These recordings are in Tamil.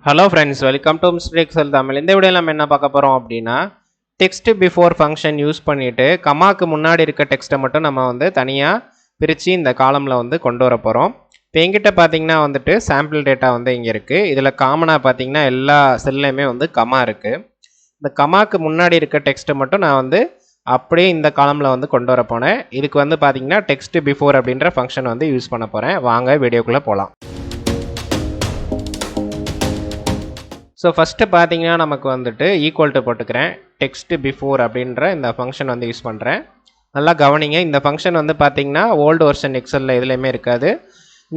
Hello friends, welcome to Mr. Excel Tamil. இந்த வீடியோல நம்ம என்ன பார்க்க போறோம் அப்படினா text before function யூஸ் பண்ணிட்டு கமாக்கு முன்னாடி இருக்க டெக்ஸ்ட்டை மட்டும் நம்ம வந்து தனியா பிரிச்சு இந்த காலம்ல வந்து கொண்டு வர போறோம். இப்போ என்கிட்ட பாத்தீங்கன்னா வந்துட்டு sample data வந்து இங்க இருக்கு. இதுல காமனா பாத்தீங்கன்னா எல்லா செல்லையுமே வந்து கமா இருக்கு. இந்த கமாக்கு முன்னாடி இருக்க டெக்ஸ்ட்டை மட்டும் நான் வந்து அப்படியே இந்த காலம்ல வந்து கொண்டு வர போறேன். இதுக்கு வந்து பாத்தீங்கன்னா text before அப்படிங்கற ஃபங்க்ஷன் வந்து யூஸ் பண்ண போறேன். வாங்க வீடியோக்குள்ள போலாம். So first பாத்தீங்கன்னா நமக்கு வந்துட்டு ஈக்குவல் டு போட்டுக்கிறேன் text before அப்படின்ற இந்த ஃபங்க்ஷன் வந்து யூஸ் பண்றேன். நல்லா கவனிங்க, இந்த ஃபங்க்ஷன் வந்து பாத்தீங்கன்னா ஓல்ட் வெர்ஷன் எக்ஸல்ல எதுலயுமே இருக்காது.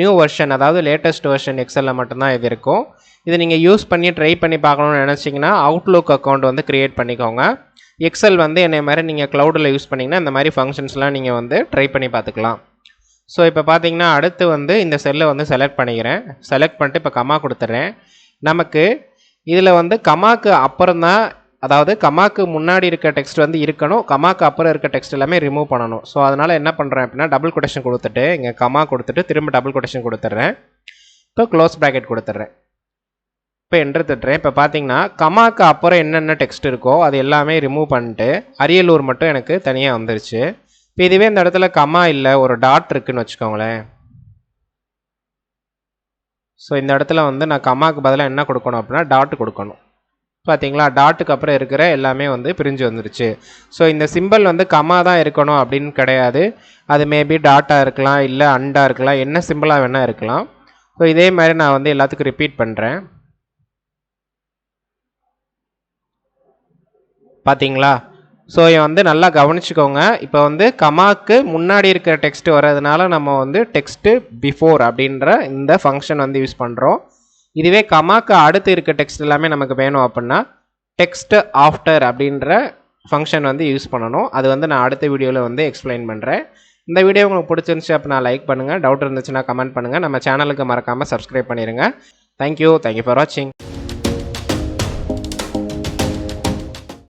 நியூ வெர்ஷன் அதாவது லேட்டஸ்ட் வெர்ஷன் எக்ஸல்ல மட்டும் தான் இது இருக்கும். இது நீங்க யூஸ் பண்ணி ட்ரை பண்ணி பார்க்கணும்னு நினைச்சீங்கன்னா அவுட்லுக் அக்கவுண்ட் வந்து கிரியேட் பண்ணிக்கோங்க. எக்ஸல் வந்து என்னை மாதிரி நீங்க கிளவுட்ல யூஸ் பண்ணீங்கன்னா இந்த மாதிரி ஃபங்க்ஷன்ஸ்லாம் நீங்க வந்து ட்ரை பண்ணி பார்த்துக்கலாம். ஸோ இப்போ பார்த்தீங்கன்னா அடுத்து வந்து இந்த செல்லை வந்து செலக்ட் பண்ணிக்கிறேன். செலக்ட் பண்ணிட்டு இப்போ கமா கொடுத்துட்றேன். நமக்கு இதில் வந்து கமாக்கு அப்புறம் தான், அதாவது கமாக்கு முன்னாடி இருக்க டெக்ஸ்ட் வந்து இருக்கணும், கமாக்கு அப்புறம் இருக்க டெக்ஸ்ட் எல்லாமே ரிமூவ் பண்ணணும். ஸோ அதனால் என்ன பண்ணுறேன் அப்படின்னா டபுள் கொட்டேஷன் கொடுத்துட்டு இங்கே கமா கொடுத்துட்டு திரும்ப டபுள் கொட்டேஷன் கொடுத்துட்றேன். இப்போ க்ளோஸ் ப்ராக்கெட் கொடுத்துட்றேன். இப்போ என்ட்ரு தட்டுறேன். இப்போ பார்த்தீங்கன்னா கமாக்கு அப்புறம் என்னென்ன டெக்ஸ்ட் இருக்கோ அது எல்லாமே ரிமூவ் பண்ணிட்டு அரியலூர் மட்டும் எனக்கு தனியாக வந்துருச்சு. இப்போ இதுவே இந்த இடத்துல கமா இல்லை, ஒரு டாட் இருக்குன்னு வச்சுக்கோங்களேன். ஸோ இந்த இடத்துல வந்து நான் கமாக்கு பதிலாக என்ன கொடுக்கணும் அப்படின்னா டாட் கொடுக்கணும். பார்த்தீங்களா, டாட்டுக்கு அப்புறம் இருக்கிற எல்லாமே வந்து பிரிஞ்சு வந்துருச்சு. ஸோ இந்த சிம்பிள் வந்து கமா தான் இருக்கணும் அப்படின்னு கிடையாது. அது மேபி டாட்டாக இருக்கலாம், இல்லை அண்டாக இருக்கலாம், என்ன சிம்பிளாக வேணால் இருக்கலாம். ஸோ இதே மாதிரி நான் வந்து எல்லாத்துக்கும் ரிப்பீட் பண்ணுறேன். பார்த்தீங்களா, ஸோ வந்து நல்லா கவனிச்சுக்கோங்க. இப்போ வந்து கமாக்கு முன்னாடி இருக்கிற டெக்ஸ்ட் வர்றதுனால நம்ம வந்து டெக்ஸ்ட் பிஃபோர் அப்படின்ற இந்த ஃபங்க்ஷன் வந்து யூஸ் பண்ணுறோம். இதுவே கமாக்கு அடுத்து இருக்க டெக்ஸ்ட் எல்லாமே நமக்கு வேணும் அப்படின்னா டெக்ஸ்ட் ஆஃப்டர் அப்படின்ற ஃபங்க்ஷன் வந்து யூஸ் பண்ணணும். அது வந்து நான் அடுத்த வீடியோவில் வந்து எக்ஸ்பிளைன் பண்ணுறேன். இந்த வீடியோ உங்களுக்கு பிடிச்சிருந்துச்சு அப்படின்னா லைக் பண்ணுங்கள், டவுட் இருந்துச்சுன்னா கமெண்ட் பண்ணுங்கள், நம்ம சேனலுக்கு மறக்காமல் சப்ஸ்கிரைப் பண்ணிடுங்க. தேங்க்யூ ஃபார் வாட்சிங்.